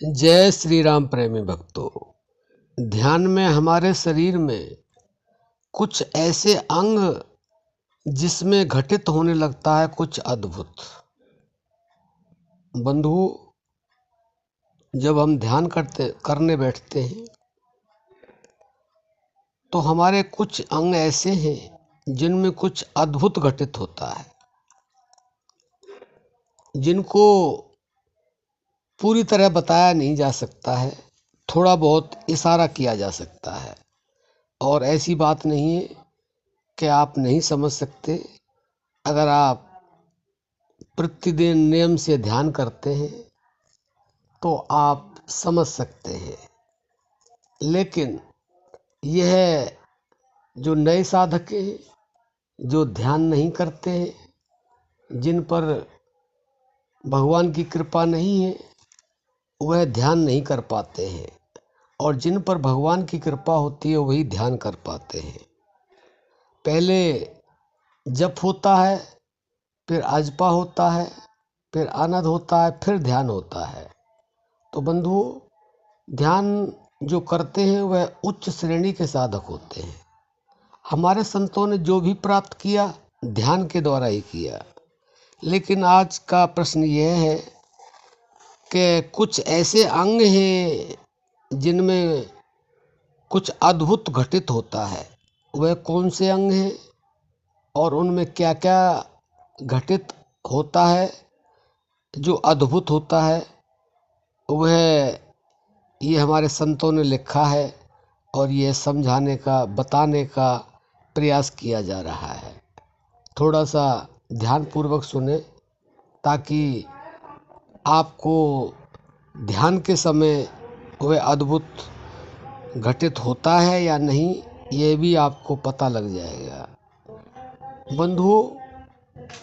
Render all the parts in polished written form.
जय श्री राम प्रेमी भक्तों। ध्यान में हमारे शरीर में कुछ ऐसे अंग जिसमें घटित होने लगता है कुछ अद्भुत। बंधु, जब हम ध्यान करने बैठते हैं तो हमारे कुछ अंग ऐसे हैं जिनमें कुछ अद्भुत घटित होता है, जिनको पूरी तरह बताया नहीं जा सकता है, थोड़ा बहुत इशारा किया जा सकता है। और ऐसी बात नहीं है कि आप नहीं समझ सकते। अगर आप प्रतिदिन नियम से ध्यान करते हैं तो आप समझ सकते हैं। लेकिन यह जो नए साधक हैं, जो ध्यान नहीं करते हैं, जिन पर भगवान की कृपा नहीं है, वह ध्यान नहीं कर पाते हैं। और जिन पर भगवान की कृपा होती है वही ध्यान कर पाते हैं। पहले जप होता है, फिर अजपा होता है, फिर आनंद होता है, फिर ध्यान होता है। तो बंधुओं, ध्यान जो करते हैं वह उच्च श्रेणी के साधक होते हैं। हमारे संतों ने जो भी प्राप्त किया ध्यान के द्वारा ही किया। लेकिन आज का प्रश्न यह है कि कुछ ऐसे अंग हैं जिनमें कुछ अद्भुत घटित होता है। वह कौन से अंग हैं और उनमें क्या क्या घटित होता है जो अद्भुत होता है, वह ये हमारे संतों ने लिखा है और ये समझाने का, बताने का प्रयास किया जा रहा है। थोड़ा सा ध्यानपूर्वक सुने ताकि आपको ध्यान के समय वह अद्भुत घटित होता है या नहीं, ये भी आपको पता लग जाएगा। बंधुओं,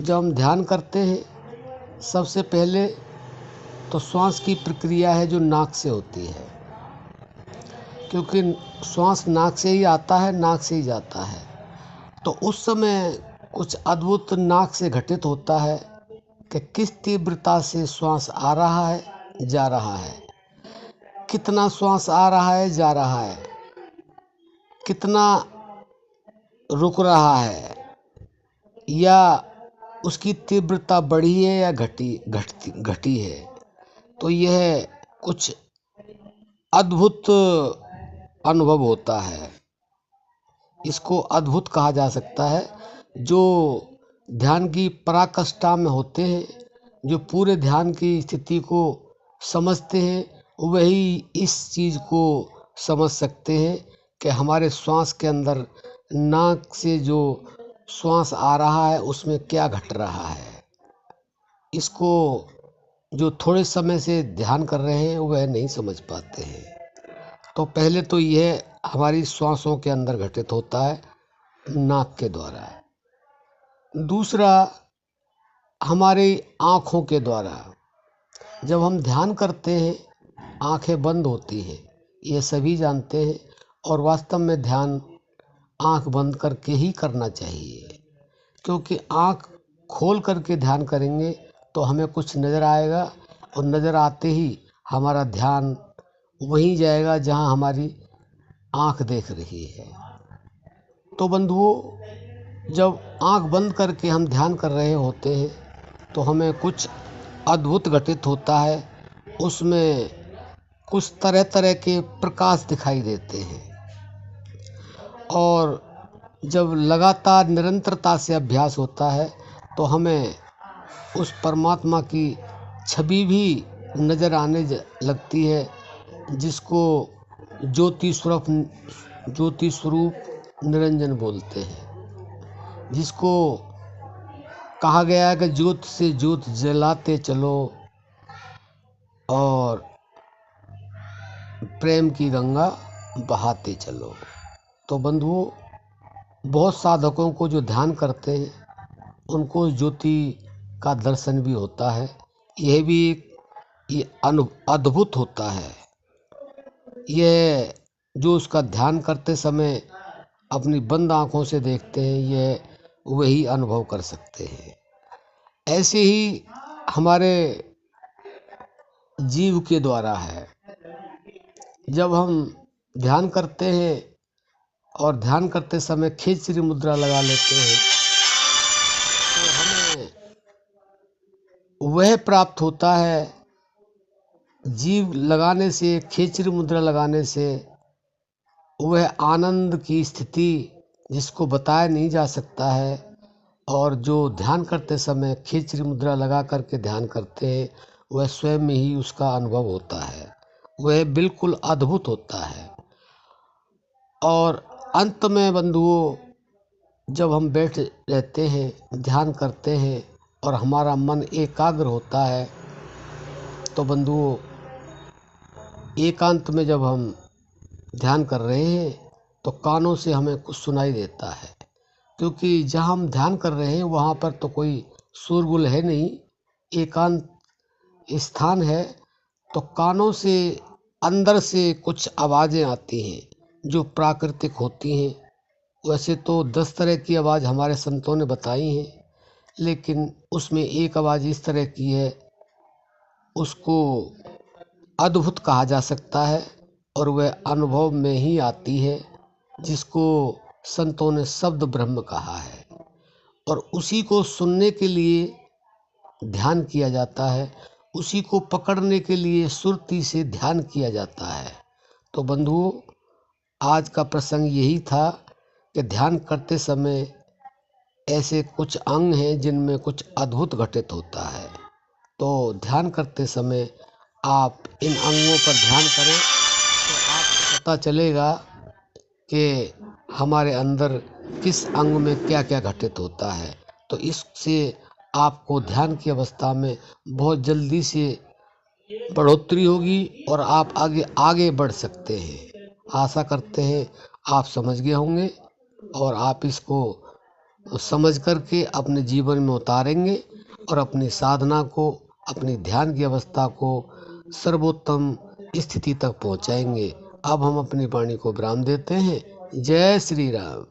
जब हम ध्यान करते हैं सबसे पहले तो श्वास की प्रक्रिया है जो नाक से होती है, क्योंकि श्वास नाक से ही आता है, नाक से ही जाता है। तो उस समय कुछ अद्भुत नाक से घटित होता है कि किस तीव्रता से श्वास आ रहा है, जा रहा है, कितना श्वास आ रहा है, जा रहा है, कितना रुक रहा है, या उसकी तीव्रता बढ़ी है या घटी है। तो यह कुछ अद्भुत अनुभव होता है। इसको अद्भुत कहा जा सकता है। जो ध्यान की पराकाष्ठा में होते हैं, जो पूरे ध्यान की स्थिति को समझते हैं, वही इस चीज़ को समझ सकते हैं कि हमारे श्वास के अंदर नाक से जो श्वास आ रहा है उसमें क्या घट रहा है। इसको जो थोड़े समय से ध्यान कर रहे हैं वह नहीं समझ पाते हैं। तो पहले तो यह हमारी श्वासों के अंदर घटित होता है नाक के द्वारा। दूसरा, हमारी आँखों के द्वारा। जब हम ध्यान करते हैं आँखें बंद होती हैं, ये सभी जानते हैं। और वास्तव में ध्यान आँख बंद करके ही करना चाहिए, क्योंकि आँख खोल करके ध्यान करेंगे तो हमें कुछ नज़र आएगा, और नज़र आते ही हमारा ध्यान वहीं जाएगा जहाँ हमारी आँख देख रही है। तो बंधुओं, जब आँख बंद करके हम ध्यान कर रहे होते हैं तो हमें कुछ अद्भुत घटित होता है। उसमें कुछ तरह तरह के प्रकाश दिखाई देते हैं। और जब लगातार निरंतरता से अभ्यास होता है तो हमें उस परमात्मा की छवि भी नज़र आने लगती है, जिसको ज्योति स्वरूप निरंजन बोलते हैं। जिसको कहा गया है कि ज्योत से ज्योत जलाते चलो और प्रेम की गंगा बहाते चलो। तो बंधुओं, बहुत साधकों को जो ध्यान करते हैं उनको ज्योति का दर्शन भी होता है। यह भी ये अद्भुत होता है। यह जो उसका ध्यान करते समय अपनी बंद आँखों से देखते हैं, यह वही अनुभव कर सकते हैं। ऐसे ही हमारे जीव के द्वारा है। जब हम ध्यान करते हैं और ध्यान करते समय खेचरी मुद्रा लगा लेते हैं तो हमें वह प्राप्त होता है। जीव लगाने से, खेचरी मुद्रा लगाने से वह आनंद की स्थिति जिसको बताया नहीं जा सकता है, और जो ध्यान करते समय खेचरी मुद्रा लगा करके ध्यान करते हैं वह स्वयं में ही उसका अनुभव होता है। वह बिल्कुल अद्भुत होता है। और अंत में बंधुओं, जब हम बैठ रहते हैं, ध्यान करते हैं और हमारा मन एकाग्र होता है, तो बंधुओं एकांत में जब हम ध्यान कर रहे हैं तो कानों से हमें कुछ सुनाई देता है, क्योंकि जहाँ हम ध्यान कर रहे हैं वहाँ पर तो कोई शोरगुल है नहीं, एकांत स्थान है। तो कानों से अंदर से कुछ आवाज़ें आती हैं जो प्राकृतिक होती हैं। वैसे तो 10 तरह की आवाज़ हमारे संतों ने बताई हैं, लेकिन उसमें एक आवाज़ इस तरह की है, उसको अद्भुत कहा जा सकता है और वह अनुभव में ही आती है, जिसको संतों ने शब्द ब्रह्म कहा है। और उसी को सुनने के लिए ध्यान किया जाता है, उसी को पकड़ने के लिए सुरती से ध्यान किया जाता है। तो बंधुओं, आज का प्रसंग यही था कि ध्यान करते समय ऐसे कुछ अंग हैं जिनमें कुछ अद्भुत घटित होता है। तो ध्यान करते समय आप इन अंगों पर ध्यान करें तो आपको पता चलेगा कि हमारे अंदर किस अंग में क्या क्या घटित होता है। तो इससे आपको ध्यान की अवस्था में बहुत जल्दी से बढ़ोतरी होगी और आप आगे आगे बढ़ सकते हैं। आशा करते हैं आप समझ गए होंगे और आप इसको समझ करके अपने जीवन में उतारेंगे और अपनी साधना को, अपनी ध्यान की अवस्था को सर्वोत्तम स्थिति तक पहुंचाएंगे। अब हम अपनी वाणी को विराम देते हैं। जय श्री राम।